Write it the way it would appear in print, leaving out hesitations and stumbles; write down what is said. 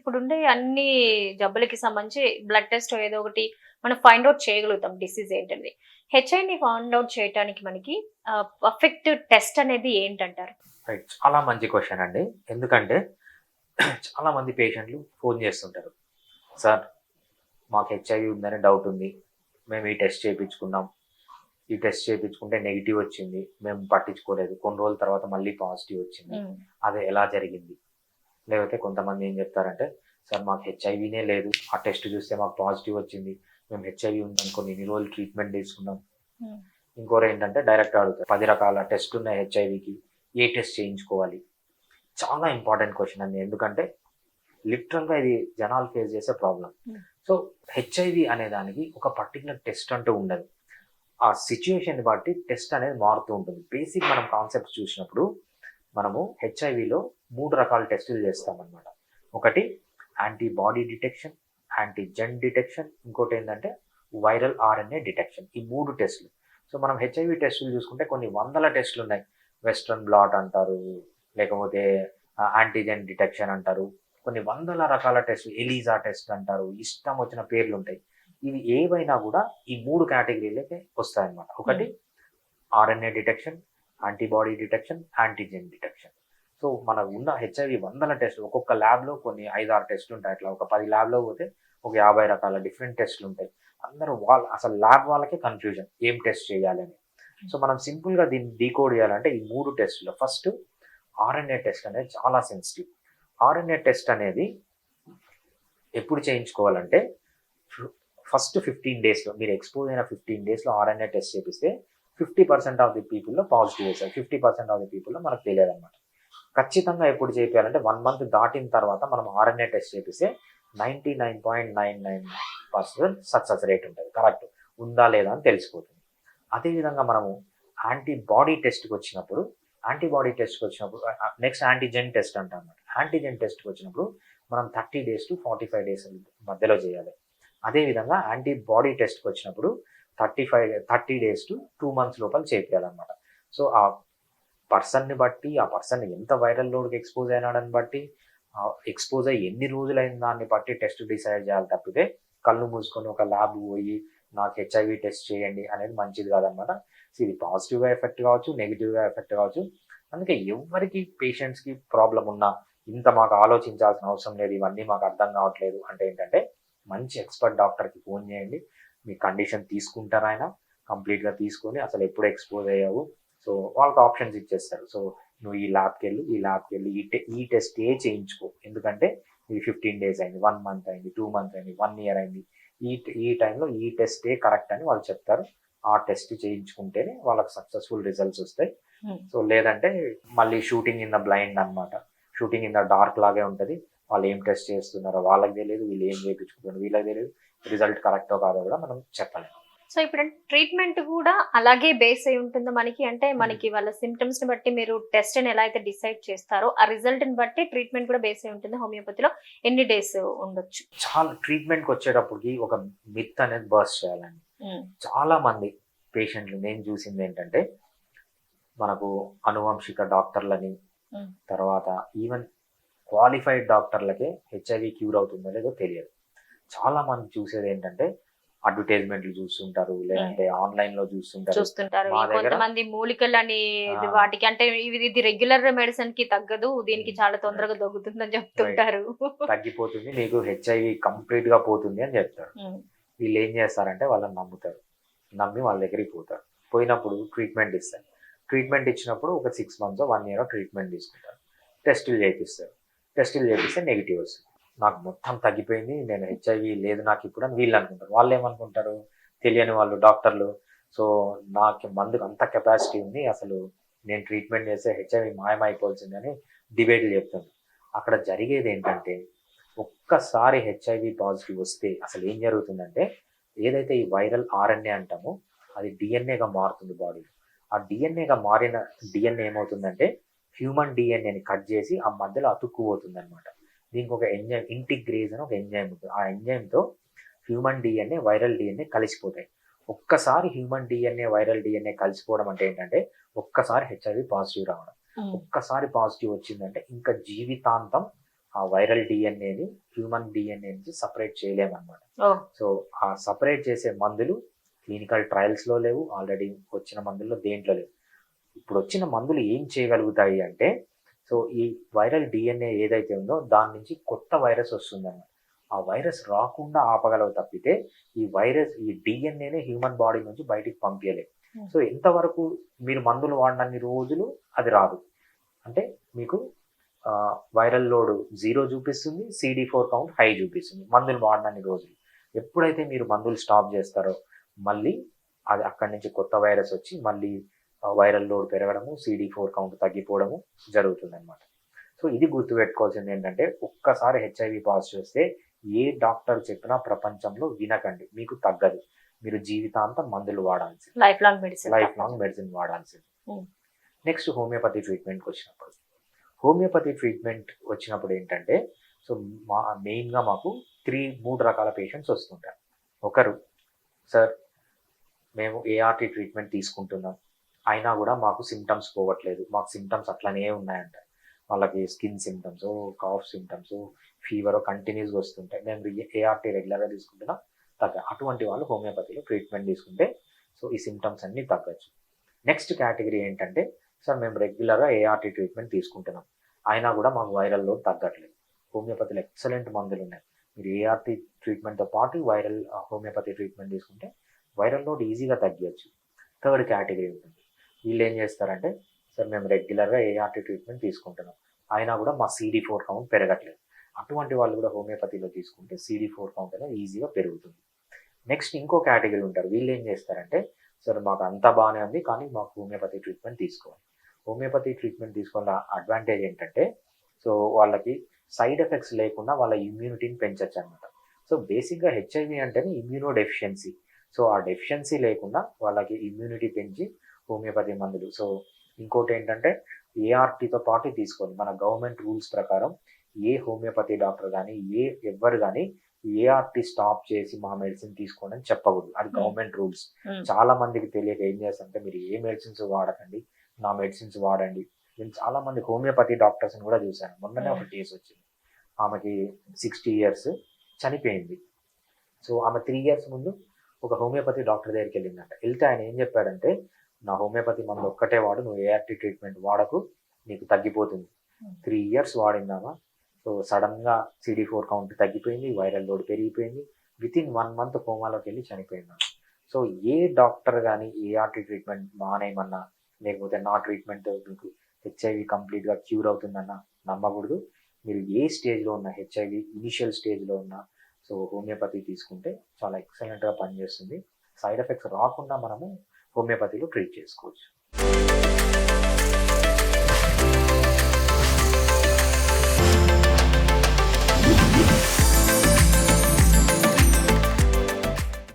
ఇప్పుడుండే అన్ని జబ్బులకి సంబంధించి బ్లడ్ టెస్ట్ ఏదో ఒకటి మనం ఫైండ్ ఔట్ చేయగలుగుతాం డిసీజ్ ఏంటనేది. హెచ్ఐవి ఫైండ్ ఔట్ చేయటానికి మనకి పర్ఫెక్ట్ టెస్ట్ అనేది ఏంటంటారు? రైట్. చాలా మంచి క్వెషన్ అండి. ఎందుకంటే చాలా మంది పేషెంట్లు ఫోను చేస్తుంటారు. సార్ మాకు హెచ్ఐవి ఉందని డౌట్ ఉంది. మేము ఈ టెస్ట్ చేపించుకున్నాం. ఈ టెస్ట్ చేపించుకుంటే నెగెటివ్ వచ్చింది. మేము పట్టించుకోలేదు. కొన్ని రోజుల తర్వాత మళ్ళీ పాజిటివ్ వచ్చింది. హ్మ్. అది ఎలా జరిగింది? లేకపోతే కొంతమంది ఏం చెప్తారంటే, సార్ మాకు హెచ్ఐవినే లేదు. ఆ టెస్ట్ చూస్తే మాకు పాజిటివ్ వచ్చింది. మేము హెచ్ఐవి ఉందనుకోని ఇన్ని రోజులు ట్రీట్మెంట్ తీసుకున్నాం. హ్మ్. ఇంకోరేంటంటే డైరెక్ట్ అడుగుతారు. 10 రకాల టెస్టులున్నాయి హెచ్ఐవికి. ఏ టెస్ట్ చేయించుకోవాలి? చాలా ఇంపార్టెంట్ క్వెషన్ అండి. ఎందుకంటే లిటరల్‌గా ఇది జనాలు ఫేస్ చేసే ప్రాబ్లమ్. హ్మ్. సో, హెచ్ఐవి అనే దానికి ఒక పర్టిక్యులర్ టెస్ట్ అంటూ ఉండదు. ఆ సిట్యుయేషన్‌ని బట్టి టెస్ట్ అనేది మారుతూ ఉంటుంది. బేసిక్ మనం కాన్సెప్ట్స్ చూసినప్పుడు మనము హెచ్ఐవిలో 3 రకాల టెస్టులు చేస్తామన్నమాట. ఒకటి యాంటీబాడీ డిటెక్షన్, యాంటీజెన్ డిటెక్షన్, ఇంకోటేంటంటే వైరల్ ఆర్ఎన్ఏ డిటెక్షన్. ఈ 3 టెస్టులు. సో, మనం హెచ్ఐవి టెస్టులు చూసుకుంటే కొన్ని వందల టెస్టులున్నాయి. వెస్టర్న్ బ్లాట్ అంటారు. లేకపోతే యాంటీజెన్ డిటెక్షన్ అంటారు. కొన్ని వందల రకాల టెస్టులు, ఎలీజా టెస్ట్ అంటారు. ఇష్టం వచ్చిన పేర్లుంటాయి. ఇవి ఏవైనా కూడా ఈ 3 కేటగిరీలకే వస్తాయన్నమాట. ఒకటి RNA detection, antibody detection, antigen detection. So, మనకు ఉన్న హెచ్ఐవి వందల టెస్టులు ఒక్కొక్క ల్యాబ్‌లో కొన్ని 5, 6 టెస్టులు ఉంటాయి. అట్లా ఒక 10 ల్యాబ్‌లో పోతే ఒక 50 రకాల డిఫరెంట్ టెస్టులు ఉంటాయి. అందరూ అసలు ల్యాబ్ వాళ్ళకే కన్‌ఫ్యూజన్ ఏం టెస్ట్ చేయాలని. సో, మనం సింపుల్‌గా దీన్ని డీకోడ్ చేయాలంటే ఈ 3 టెస్టులు. ఫస్ట్ ఆర్ఎన్ఏ టెస్ట్ అనేది చాలా సెన్సిటివ్. ఆర్ఎన్ఏ టెస్ట్ అనేది ఎప్పుడు చేయించుకోవాలంటే ఫస్ట్ 15 డేస్‌లో మీరు ఎక్స్‌పోజ్ అయిన 15 డేస్‌లో ఆర్ఎన్ఏ టెస్ట్ చేపిస్తే 50% ఆఫ్ ది పీపుల్‌లో పాజిటివ్ వస్తది. 50% ఆఫ్ ది పీపుల్‌లో మనకు తెలియదన్నమాట. ఖచ్చితంగా ఎప్పుడు చేపియాలంటే 1 మంత్ దాటిన తర్వాత మనం ఆర్ఎన్ఏ టెస్ట్ చేపిస్తే 99.99% సక్సెస్ రేట్ ఉంటది. కరెక్ట్. ఉందా లేదా అని తెలిసిపోతుంది. అదేవిధంగా మనము యాంటీబాడీ టెస్ట్‌కి వచ్చినప్పుడు నెక్స్ట్ యాంటీజెన్ టెస్ట్ అంటామన్నమాట. యాంటీజెన్ టెస్ట్‌కి వచ్చినప్పుడు మనం 30 డేస్ టు 45 డేస్ మధ్యలో చేయాలి. అదేవిధంగా యాంటీబాడీ టెస్ట్‌కి వచ్చినప్పుడు 30 డేస్ టు 2 మంత్స్ లోపల చేపియాలన్నమాట. సో, ఆ పర్సన్‌ని బట్టి, ఆ పర్సన్ ఎంత వైరల్ లోడ్‌కి ఎక్స్‌పోజ్ అయినాడని బట్టి, ఎక్స్‌పోజ్ అయ్యి ఎన్ని రోజులైన దాన్ని బట్టి టెస్ట్ డిసైడ్ చేయాలి తప్పితే, కళ్ళు మూసుకొని ఒక ల్యాబ్‌కి పోయి నాకు హెచ్ఐవి టెస్ట్ చేయండి అనేది మంచిది కాదనమాట. సో, ఇది పాజిటివ్‌గా ఎఫెక్ట్ కావచ్చు, నెగెటివ్‌గా ఎఫెక్ట్ కావచ్చు. అందుకే ఎవ్వరికి పేషెంట్స్‌కి ప్రాబ్లమ్ ఉన్నా, ఇంత మాకు ఆలోచించాల్సిన అవసరం లేదు, ఇవన్నీ మాకు అర్థం కావట్లేదు అంటే ఏంటంటే, మంచి ఎక్స్‌పర్ట్ డాక్టర్‌కి ఫోన్ చేయండి. మీ కండిషన్ తీసుకుంటారాయన. కంప్లీట్‌గా తీసుకొని అసలు ఎప్పుడు ఎక్స్‌పోజ్ అయ్యావు. సో, వాళ్ళకి ఆప్షన్స్ ఇచ్చేస్తారు. సో, నువ్వు ఈ ల్యాబ్‌కెళ్ళి ఈ టెస్టే చేయించుకో. ఎందుకంటే ఇది 15 డేస్ అయింది, 1 మంత్ అయింది, 2 మంత్స్ అయింది, 1 ఇయర్ అయింది. ఈ టైంలో ఈ టెస్టే కరెక్ట్ అని వాళ్ళు చెప్తారు. ఆ టెస్ట్ చేయించుకుంటేనే వాళ్ళకి సక్సెస్‌ఫుల్ రిజల్ట్స్ వస్తాయి. హ్మ్. సో, లేదంటే మళ్ళీ షూటింగ్ ఇన్ ద బ్లైండ్ అన్నమాట. షూటింగ్ ఇన్ ద డార్క్ లాగే ఉంటది. వాళ్ళు ఏం టెస్ట్ చేస్తున్నారో వాళ్ళకి తెలీదు. వీళ్ళు ఏం చేపించుకుంటున్నారో వీళ్ళకి తెలీదు. రిజల్ట్ కరెక్టో కాదో కూడా మనం చెప్పలేం. సో, ఇప్పుడు ట్రీట్మెంట్ కూడా అలాగే బేస్ అయి ఉంటుందా మనకి? అంటే మనకి వాళ్ళ సింప్టమ్స్‌ని బట్టి మీరు టెస్ట్‌ని ఎలా అయితే డిసైడ్ చేస్తారో, ఆ రిజల్ట్‌ని బట్టి ట్రీట్మెంట్ కూడా బేస్ అయి ఉంటుందా హోమియోపతిలో? ఎన్ని డేస్ ఉండొచ్చు? చాలా ట్రీట్మెంట్‌కొచ్చేటప్పటికి ఒక మిత్ అనేది బర్స్ట్ చేయాలండి. హ్మ్. చాలా మంది పేషెంట్లు నేను చూసిందేంటంటే, మనకు అనువంశిక డాక్టర్లని, హ్మ్. తర్వాత ఈవెన్ క్వాలిఫైడ్ డాక్టర్లకే హెచ్ఐవి క్యూర్ అవుతుందో లేదో తెలియదు. చాలా మంది చూసేదేంటంటే, అడ్వర్టైజ్‌మెంట్‌లు చూస్తుంటారు. లేదంటే ఆన్‌లైన్‌లో చూస్తుంటారు. చూస్తుంటారు. మా దగ్గర కొంతమంది మూలికలని ఆ! వాటికి అంటే ఇది రెగ్యులర్ మెడిసిన్‌కి తగ్గదు. దీనికి హ్మ్. చాలా తొందరగా రైట్. దగ్గుతుందని రైట్. చెప్తుంటారు. తగ్గిపోతుంది. మీకు హెచ్ఐవి కంప్లీట్‌గా పోతుంది అని చెప్తారు. హ్మ్. వీళ్ళేం చేస్తారంటే వాళ్ళని నమ్ముతారు. నమ్మి వాళ్ళ దగ్గరికి పోతారు. పోయినప్పుడు ట్రీట్మెంట్ ఇస్తారు. ట్రీట్మెంట్ ఇచ్చినప్పుడు ఒక 6 మంత్సో, 1 ఇయరో ట్రీట్మెంట్ తీసుకుంటారు. టెస్టులు చేపిస్తారు. టెస్టులు చేపిస్తే నెగెటివ్ వస్తుంది. నాకు మొత్తం తగ్గిపోయింది. నేను హెచ్ఐవి లేదు నాకిప్పుడు అని వీళ్ళు అనుకుంటారు. వాళ్ళేమనుకుంటారు? తెలియని వాళ్ళు డాక్టర్లు. సో, నాకు మందుకు అంత కెపాసిటీ ఉంది. అసలు నేను ట్రీట్మెంట్ చేస్తే హెచ్ఐవి మాయమైపోవాల్సిందని డిబేట్‌లు చెప్తారు. అక్కడ జరిగేదేంటంటే, ఒక్కసారి హెచ్ఐవి పాజిటివ్ వస్తే అసలేం జరుగుతుందంటే, ఏదైతే ఈ వైరల్ ఆర్ఎన్ఏ అంటామో, అది డీఎన్ఏగా మారుతుంది బాడీలో. ఆ డీఎన్ఏగా మారిన డీఎన్ఏ ఏమవుతుందంటే, హ్యూమన్ డీఎన్ఏని కట్ చేసి ఆ మధ్యలో అతుక్కుపోతుందనమాట. దీనికి ఒక ఎంజైమ్ ఇంటిగ్రేజ్ అని ఒక ఎంజైమ్ ఉంటుంది. ఆ ఎంజైమ్‌తో హ్యూమన్ డీఎన్ఏ, వైరల్ డీఎన్ఏ కలిసిపోతాయి. ఒక్కసారి హ్యూమన్ డీఎన్ఏ, వైరల్ డీఎన్ఏ కలిసిపోవడం అంటే ఏంటంటే, ఒక్కసారి హెచ్ఐవి పాజిటివ్ రావడం. హ్మ్. ఒక్కసారి పాజిటివ్ వచ్చిందంటే, ఇంకా జీవితాంతం ఆ వైరల్ డిఎన్ఏని హ్యూమన్ డిఎన్ఏ నుంచి సపరేట్ చేయలేమన్నమాట. ఓ సో ఆ సపరేట్ చేసే మందులు క్లినికల్ ట్రయల్స్లో లేవు, ఆల్రెడీ వచ్చిన మందుల్లో దేంట్లో లేవు. ఇప్పుడు వచ్చిన మందులు ఏం చేయగలుగుతాయి అంటే, సో ఈ వైరల్ డిఎన్ఏ ఏదైతే ఉందో దాని నుంచి కొత్త వైరస్ వస్తుందన్నమాట. ఆ వైరస్ రాకుండా ఆపగలవు తప్పితే ఈ డిఎన్ఏనే హ్యూమన్ బాడీ నుంచి బయటికి పంపించలేదు. సో ఎంతవరకు మీరు మందులు వాడినన్ని రోజులు అది రాదు. అంటే మీకు వైరల్ లోడ్ 0 చూపిస్తుంది, CD4 కౌంట్ హై చూపిస్తుంది మందులు వాడినన్ని రోజులు. ఎప్పుడైతే మీరు మందులు స్టాప్ చేస్తారో మళ్ళీ అది అక్కడి నుంచి కొత్త వైరస్ వచ్చి మళ్ళీ వైరల్ లోడ్ పెరగడము, CD4 కౌంట్ తగ్గిపోవడము జరుగుతుంది అనమాట. సో ఇది గుర్తుపెట్టుకోవాల్సింది ఏంటంటే, ఒక్కసారి హెచ్ఐవి పాజిటివ్ వస్తే ఏ డాక్టర్ చెప్పినా ప్రపంచంలో వినకండి, మీకు తగ్గదు. మీరు జీవితాంతం మందులు వాడాల్సింది, లైఫ్ లాంగ్ మెడిసిన్ వాడాల్సింది. Hmm. నెక్స్ట్ హోమియోపతి ట్రీట్మెంట్కి వచ్చినప్పుడు, హోమియోపతి ట్రీట్మెంట్ వచ్చినప్పుడు ఏంటంటే, సో మెయిన్గా మాకు 3 రకాల పేషెంట్స్ వస్తుంటారు. ఒకరు, సార్ మేము ఏఆర్టీ ట్రీట్మెంట్ తీసుకుంటున్నాం, అయినా కూడా మాకు సిమ్టమ్స్ పోవట్లేదు, మాకు సిమ్టమ్స్ అట్లనే ఉన్నాయంట. వాళ్ళకి skin symptoms, cough symptoms, fever కంటిన్యూస్గా వస్తుంటాయి, మేము ఏఆర్టీ రెగ్యులర్గా తీసుకుంటున్నాం తగ్గ. అటువంటి వాళ్ళు హోమియోపతిలో ట్రీట్మెంట్ తీసుకుంటే సో ఈ సిమ్టమ్స్ అన్నీ తగ్గచ్చు. నెక్స్ట్ కేటగిరీ ఏంటంటే, సార్ మేము రెగ్యులర్గా ఏఆర్టీ ట్రీట్మెంట్ తీసుకుంటున్నాం, అయినా కూడా మాకు వైరల్ లోడ్ తగ్గట్లేదు, హోమియోపతిలో ఎక్సలెంట్ మందులు ఉన్నాయి, మీరు ఏఆర్టీ ట్రీట్మెంట్తో పాటు హోమియోపతి ట్రీట్మెంట్ తీసుకుంటే వైరల్ లోడ్ ఈజీగా తగ్గచ్చు. థర్డ్ కేటగిరీ ఉంటుంది. వీళ్ళు ఏం చేస్తారంటే, సార్ మేము రెగ్యులర్గా ఏఆర్టీ ట్రీట్మెంట్ తీసుకుంటున్నాం, అయినా కూడా మా CD4 కౌంట్ పెరగట్లేదు. అటువంటి వాళ్ళు కూడా హోమియోపతిలో తీసుకుంటే CD4 కౌంట్ అనేది ఈజీగా పెరుగుతుంది. నెక్స్ట్ ఇంకో కేటగిరీ ఉంటారు. వీళ్ళు ఏం చేస్తారంటే, సార్ మాకు అంతా బాగానే ఉంది కానీ మాకు హోమియోపతి ట్రీట్మెంట్ తీసుకోవాలి. హోమియోపతి ట్రీట్మెంట్ తీసుకోవాల అడ్వాంటేజ్ ఏంటంటే, సో వాళ్ళకి సైడ్ ఎఫెక్ట్స్ లేకుండా వాళ్ళ ఇమ్యూనిటీని పెంచచ్చు అనమాట. సో బేసిక్గా హెచ్ఐవి అంటేనే ఇమ్యూనో డెఫిషియన్సీ. సో ఆ డెఫిషియన్సీ లేకుండా వాళ్ళకి ఇమ్యూనిటీ పెంచి హోమియోపతి మందులు. సో ఇంకోటి ఏంటంటే, ఏఆర్టీతో పాటు తీసుకోవాలి. మన గవర్నమెంట్ రూల్స్ ప్రకారం ఏ హోమియోపతి డాక్టర్ కానీ ఎవ్వరు కానీ ఏఆర్టీ స్టాప్ చేసి మా మెడిసిన్ తీసుకోండి అని చెప్పకూడదు. అది గవర్నమెంట్ రూల్స్. చాలా మందికి తెలియక ఏం చేస్తారంటే, మీరు ఏ మెడిసిన్స్ వాడకండి, నా మెడిసిన్స్ వాడండి. నేను చాలా మంది హోమియోపతి డాక్టర్స్ని కూడా చూశాను. మొన్ననే ఒక కేసు వచ్చింది, ఆమెకి 60 years, చనిపోయింది. సో ఆమె 3 years ముందు ఒక హోమియోపతి డాక్టర్ దగ్గరికి వెళ్ళిందంట. వెళ్తే ఆయన ఏం చెప్పాడంటే, నా హోమియోపతి మందు ఒక్కటే వాడు, నువ్వు ఏఆర్టీ ట్రీట్మెంట్ వాడకు, నీకు తగ్గిపోతుంది. 3 years వాడిందామా. సో సడన్గా CD4 కౌంట్ తగ్గిపోయింది, వైరల్ లోడ్ పెరిగిపోయింది, వితిన్ 1 month కోమాలోకి వెళ్ళి చనిపోయింది. సో ఏ డాక్టర్ కానీ ఏఆర్టీ ట్రీట్మెంట్ మానేయమన్నా, లేకపోతే నా ట్రీట్మెంట్ మీకు హెచ్ఐవి కంప్లీట్గా క్యూర్ అవుతుందన్న నమ్మకూడదు. మీరు ఏ స్టేజ్లో ఉన్న, హెచ్ఐవి ఇనిషియల్ స్టేజ్లో ఉన్న, సో హోమియోపతి తీసుకుంటే చాలా ఎక్సలెంట్గా పనిచేస్తుంది. సైడ్ ఎఫెక్ట్స్ రాకుండా మనము హోమియోపతిలో ట్రీట్ చేసుకోవచ్చు.